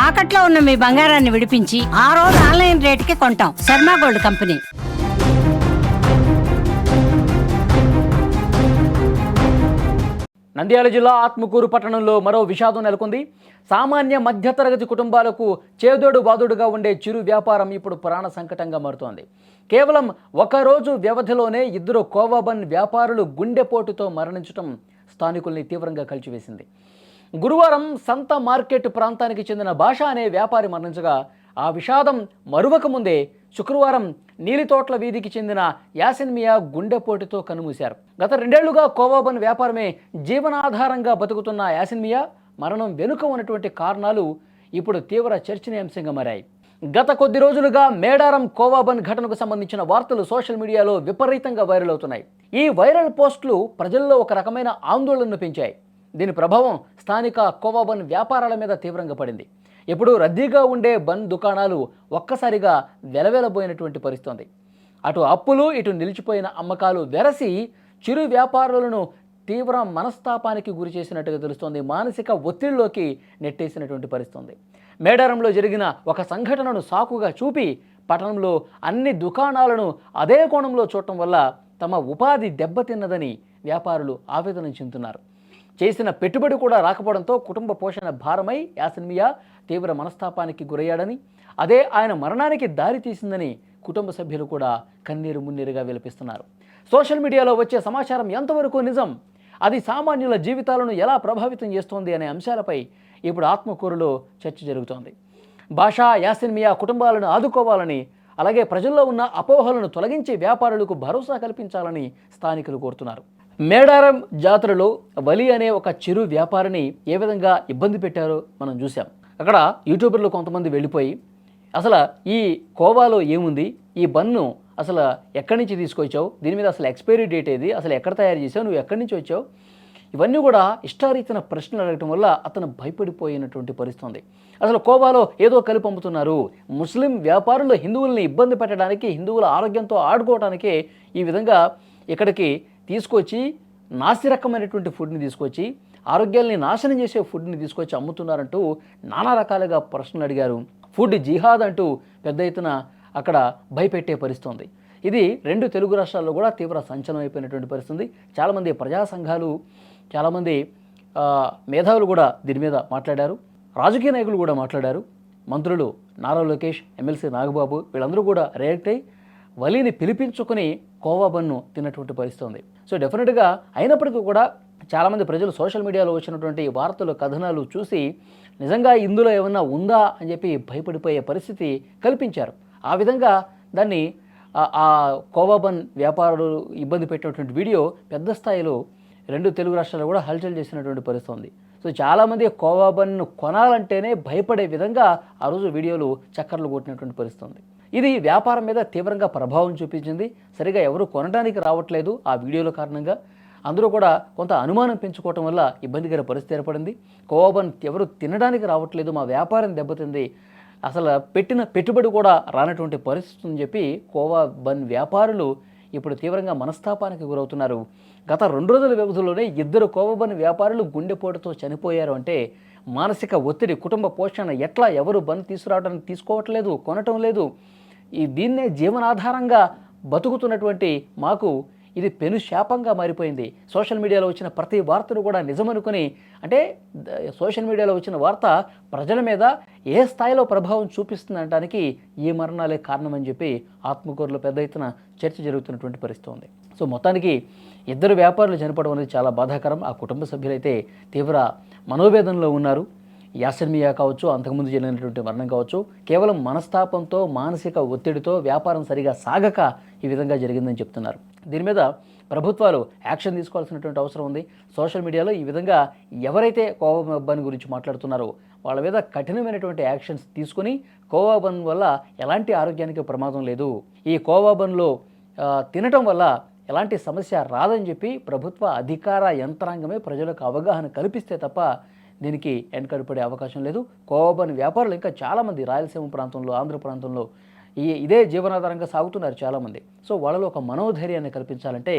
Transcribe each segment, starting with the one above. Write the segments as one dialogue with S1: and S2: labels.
S1: తాకట్లో ఉన్న మీ బంగారాన్ని విడిపించి ఆ రోజు ఆన్లైన్ రేటుకి కొంటాం. Sharma gold company.
S2: నంద్యాల జిల్లా ఆత్మకూరు పట్టణంలో మరో విషాదం నెలకొంది. సామాన్య మధ్యతరగతి కుటుంబాలకు చేదోడు బాదుడుగా ఉండే చిరు వ్యాపారం ఇప్పుడు ప్రాణ సంకటంగా మారుతోంది. కేవలం ఒకరోజు వ్యవధిలోనే 2 కోవా బన్ వ్యాపారులు గుండెపోటుతో మరణించడం స్థానికుల్ని తీవ్రంగా కలిచివేసింది. గురువారం సంత మార్కెట్ ప్రాంతానికి చెందిన భాష అనే వ్యాపారి మరణించగా ఆ విషాదం మరువక ముందే శుక్రవారం నీలితోట్ల వీధికి చెందిన యాసిన్ మియా గుండెపోటుతో కన్నుమూశారు. గత 2 ఏళ్లుగా కోవా బన్ వ్యాపారమే జీవనాధారంగా బతుకుతున్న యాసిన్ మియా మరణం వెనుక ఉన్నటువంటి కారణాలు ఇప్పుడు తీవ్ర చర్చనీయాంశంగా మారాయి. గత కొద్ది రోజులుగా మేడారం కోవా బన్ ఘటనకు సంబంధించిన వార్తలు సోషల్ మీడియాలో విపరీతంగా వైరల్ అవుతున్నాయి. ఈ వైరల్ పోస్టులు ప్రజల్లో ఒక రకమైన ఆందోళనను పెంచాయి. దీని ప్రభావం స్థానిక కోవా బన్ వ్యాపారాల మీద తీవ్రంగా పడింది. ఎప్పుడూ రద్దీగా ఉండే బన్ దుకాణాలు ఒక్కసారిగా వెలవెలబోయినటువంటి పరిస్థితి. అటు అప్పులు ఇటు నిలిచిపోయిన అమ్మకాలు వెరసి చిరు వ్యాపారులను తీవ్ర మనస్తాపానికి గురి చేసినట్టుగా తెలుస్తోంది. మానసిక ఒత్తిడిలోకి నెట్టేసినటువంటి పరిస్థితి. మేడారంలో జరిగిన ఒక సంఘటనను సాకుగా చూపి పట్టణంలో అన్ని దుకాణాలను అదే కోణంలో చూడటం వల్ల తమ ఉపాధి దెబ్బతిన్నదని వ్యాపారులు ఆవేదన చెందుతున్నారు. చేసిన పెట్టుబడి కూడా రాకపోవడంతో కుటుంబ పోషణ భారమై యాసిన్ మియా తీవ్ర మనస్తాపానికి గురయ్యాడని, అదే ఆయన మరణానికి దారి తీసిందని కుటుంబ సభ్యులు కూడా కన్నీరు మున్నీరుగా విలపిస్తున్నారు. సోషల్ మీడియాలో వచ్చే సమాచారం ఎంతవరకు నిజం, అది సామాన్యుల జీవితాలను ఎలా ప్రభావితం చేస్తోంది అనే అంశాలపై ఇప్పుడు ఆత్మకూరులో చర్చ జరుగుతోంది. భాషా, యాసిన్ మియా కుటుంబాలను ఆదుకోవాలని, అలాగే ప్రజల్లో ఉన్న అపోహలను తొలగించి వ్యాపారులకు భరోసా కల్పించాలని స్థానికులు కోరుతున్నారు. మేడారం జాతరలో వలి అనే ఒక చిరు వ్యాపారిని ఏ విధంగా ఇబ్బంది పెట్టారో మనం చూసాం. అక్కడ యూట్యూబర్లు కొంతమంది వెళ్ళిపోయి అసలు ఈ కోవాలో ఏముంది, ఈ బన్ను అసలు ఎక్కడి నుంచి తీసుకొచ్చావు, దీని మీద అసలు ఎక్స్పైరీ డేట్ ఏది, అసలు ఎక్కడ తయారు చేసావు, నువ్వు ఎక్కడి నుంచి వచ్చావు, ఇవన్నీ కూడా ఇష్టారీతిన ప్రశ్నలు అడగటం వల్ల అతను భయపడిపోయినటువంటి పరిస్థితి. అసలు కోవాలో ఏదో కలిపి అమ్ముతున్నారు, ముస్లిం వ్యాపారులు హిందువుల్ని ఇబ్బంది పెట్టడానికి, హిందువుల ఆరోగ్యంతో ఆడుకోవడానికే ఈ విధంగా ఇక్కడికి తీసుకొచ్చి నాసిరకమైనటువంటి ఫుడ్ని తీసుకొచ్చి ఆరోగ్యాల్ని నాశనం చేసే ఫుడ్ని తీసుకొచ్చి అమ్ముతున్నారంటూ నానా రకాలుగా ప్రశ్నలు అడిగారు. ఫుడ్ జిహాద్ అంటూ పెద్ద ఎత్తున అక్కడ భయపెట్టే పరిస్థితి. ఇది 2 తెలుగు రాష్ట్రాల్లో కూడా తీవ్ర సంచలనం అయిపోయినటువంటి పరిస్థితి. చాలామంది ప్రజా సంఘాలు, చాలామంది మేధావులు కూడా దీని మీద మాట్లాడారు. రాజకీయ నాయకులు కూడా మాట్లాడారు. మంత్రులు నారా లోకేష్, ఎమ్మెల్సీ నాగబాబు వీళ్ళందరూ కూడా రియాక్ట్ అయ్యి వలిని పిలిపించుకొని కోవా బన్ను తిన్నటువంటి పరిస్థితి. సో డెఫినెట్గా అయినప్పటికీ కూడా చాలామంది ప్రజలు సోషల్ మీడియాలో వచ్చినటువంటి వార్తలు, కథనాలు చూసి నిజంగా ఇందులో ఏమన్నా ఉందా అని చెప్పి భయపడిపోయే పరిస్థితి కల్పించారు. ఆ విధంగా దాన్ని ఆ కోవా బన్ వ్యాపారులు ఇబ్బంది పెట్టినటువంటి వీడియో పెద్ద స్థాయిలో 2 తెలుగు రాష్ట్రాల్లో కూడా హల్చల్ చేసినటువంటి పరిస్థితి ఉంది. సో చాలామంది కోవా బన్ను కొనాలంటేనే భయపడే విధంగా ఆ రోజు వీడియోలు చక్కర్లు కొట్టినటువంటి పరిస్థితి ఉంది. ఇది వ్యాపారం మీద తీవ్రంగా ప్రభావం చూపించింది. సరిగా ఎవరు కొనడానికి రావట్లేదు ఆ వీడియోల కారణంగా. అందరూ కూడా కొంత అనుమానం పెంచుకోవటం వల్ల ఇబ్బందికర పరిస్థితి ఏర్పడింది. కోవా బన్ ఎవరు తినడానికి రావట్లేదు, మా వ్యాపారం దెబ్బతింది, అసలు పెట్టిన పెట్టుబడి కూడా రానటువంటి పరిస్థితి అని చెప్పి కోవా బన్ వ్యాపారులు ఇప్పుడు తీవ్రంగా మనస్తాపానికి గురవుతున్నారు. గత 2 రోజుల వ్యవధిలోనే 2 కోవా బన్ వ్యాపారులు గుండెపోటుతో చనిపోయారు అంటే మానసిక ఒత్తిడి, కుటుంబ పోషణ ఎట్లా, ఎవరు బన్ తీసుకురావడానికి తీసుకోవట్లేదు, కొనటం లేదు, దీన్నే జీవనాధారంగా బతుకుతున్నటువంటి మాకు ఇది పెను శాపంగా మారిపోయింది. సోషల్ మీడియాలో వచ్చిన ప్రతి వార్తను కూడా నిజమనుకుని, అంటే సోషల్ మీడియాలో వచ్చిన వార్త ప్రజల మీద ఏ స్థాయిలో ప్రభావం చూపిస్తుందనడానికి ఈ మరణాలే కారణమని చెప్పి ఆత్మకూరులో పెద్ద ఎత్తున చర్చ జరుగుతున్నటువంటి పరిస్థితి ఉంది. సో మొత్తానికి 2 వ్యాపారులు చనిపోవడం అనేది చాలా బాధాకరం. ఆ కుటుంబ సభ్యులైతే తీవ్ర మనోవేదనలో ఉన్నారు. యాసిన్ మియా కావచ్చు, అంతకుముందు జరిగినటువంటి మరణం కావచ్చు, కేవలం మనస్తాపంతో, మానసిక ఒత్తిడితో వ్యాపారం సరిగా సాగక ఈ విధంగా జరిగిందని చెప్తున్నారు. దీని మీద ప్రభుత్వాలు యాక్షన్ తీసుకోవాల్సినటువంటి అవసరం ఉంది. సోషల్ మీడియాలో ఈ విధంగా ఎవరైతే కోవా బన్ గురించి మాట్లాడుతున్నారో వాళ్ళ మీద కఠినమైనటువంటి యాక్షన్స్ తీసుకుని కోవా బన్ వల్ల ఎలాంటి ఆరోగ్యానికి ప్రమాదం లేదు, ఈ కోవా బన్లో తినటం వల్ల ఎలాంటి సమస్య రాదని చెప్పి ప్రభుత్వ అధికార యంత్రాంగమే ప్రజలకు అవగాహన కల్పిస్తే తప్ప దీనికి వెనకడిపడే అవకాశం లేదు. కోవా బన్ వ్యాపారులు ఇంకా చాలామంది రాయలసీమ ప్రాంతంలో, ఆంధ్ర ప్రాంతంలో ఇదే జీవనాధారంగా సాగుతున్నారు చాలామంది. సో వాళ్ళలో ఒక మనోధైర్యాన్ని కల్పించాలంటే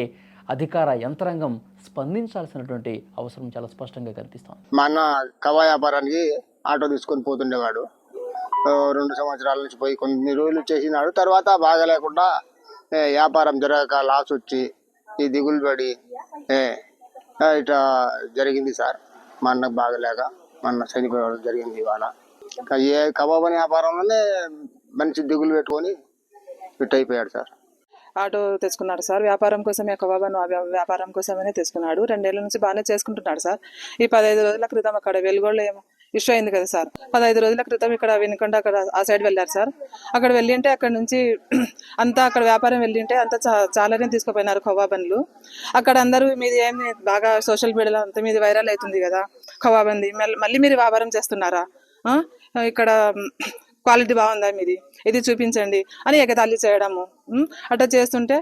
S2: అధికార యంత్రాంగం స్పందించాల్సినటువంటి అవసరం చాలా స్పష్టంగా కనిపిస్తుంది.
S3: మా అన్న కవా వ్యాపారానికి ఆటో తీసుకొని పోతుండేవాడు. 2 సంవత్సరాల నుంచి పోయి కొన్ని రోజులు చేసినాడు. తర్వాత బాగా లేకుండా వ్యాపారం జరగక లాస్ వచ్చి ఈ దిగులు పడి ఇట్లా జరిగింది సార్. మా అన్నకు బాగలేక మా అన్న చనిపోవడం జరిగింది. ఇవాళ ఏ కబాబ్ అనే వ్యాపారంలోనే మంచి దిగులు పెట్టుకొని ఫిట్ అయిపోయాడు సార్.
S4: ఆటో తెచ్చుకున్నాడు సార్. వ్యాపారం కోసమే కబాబను వ్యాపారం కోసమే తెచ్చుకున్నాడు. 2 ఏళ్ల నుంచి బాగానే చేసుకుంటున్నాడు సార్. ఈ 15 రోజుల క్రితం అక్కడ వెలుగోళ్ళు ఏమో ఇష్యూ అయింది కదా సార్. 15 రోజుల క్రితం ఇక్కడ వినుకొండ అక్కడ ఆ సైడ్ వెళ్ళారు సార్. అక్కడ వెళ్ళింటే అక్కడ నుంచి అంతా అక్కడ వ్యాపారం వెళ్ళింటే అంతా చాలానే తీసుకుపోయినారు కబాబన్లు. అక్కడ అందరూ మీది ఏమి బాగా సోషల్ మీడియాలో అంతా మీది వైరల్ అవుతుంది కదా కబాబంది, మళ్ళీ మీరు వ్యాపారం చేస్తున్నారా, ఇక్కడ క్వాలిటీ బాగుందా మీది, ఇది చూపించండి అని ఎగతాళి చేయడము. అట్లా చేస్తుంటే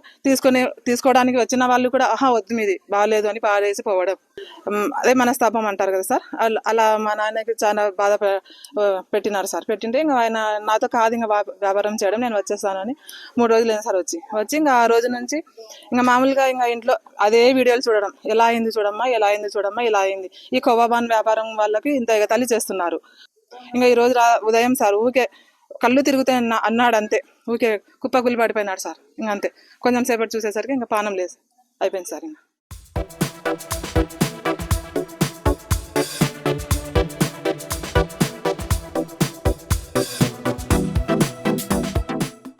S4: తీసుకోవడానికి వచ్చిన వాళ్ళు కూడా వద్దు మీది బాగాలేదు అని పారేసి పోవడం. అదే మనస్తాపం అంటారు కదా సార్. అలా మా నాన్నకి చాలా బాధ పెట్టినారు సార్. పెట్టింటే ఇంకా ఆయన నాతో కాదు ఇంకా వ్యాపారం చేయడం, నేను వచ్చేస్తానని 3 రోజులు అయింది సార్. వచ్చి ఇంకా ఆ రోజు నుంచి ఇంకా మామూలుగా ఇంకా ఇంట్లో అదే వీడియోలు చూడడం, ఎలా అయింది చూడమ్మా, ఎలా అయింది చూడమ్మా, ఇలా అయింది. ఈ కబాబాన్ వ్యాపారం వాళ్ళకి ఇంత ఎగతాళి చేస్తున్నారు. ఇంకా ఈ రోజు ఉదయం సార్ ఊకే కళ్ళు తిరుగుతాయి అన్నాడు అంతే. ఊకే కుప్పగులు పడిపోయినాడు సార్. ఇంక అంతే. కొంచెం సేపటి చూసేసరికి ఇంకా పానం లేదు, అయిపోయింది సార్. ఇంకా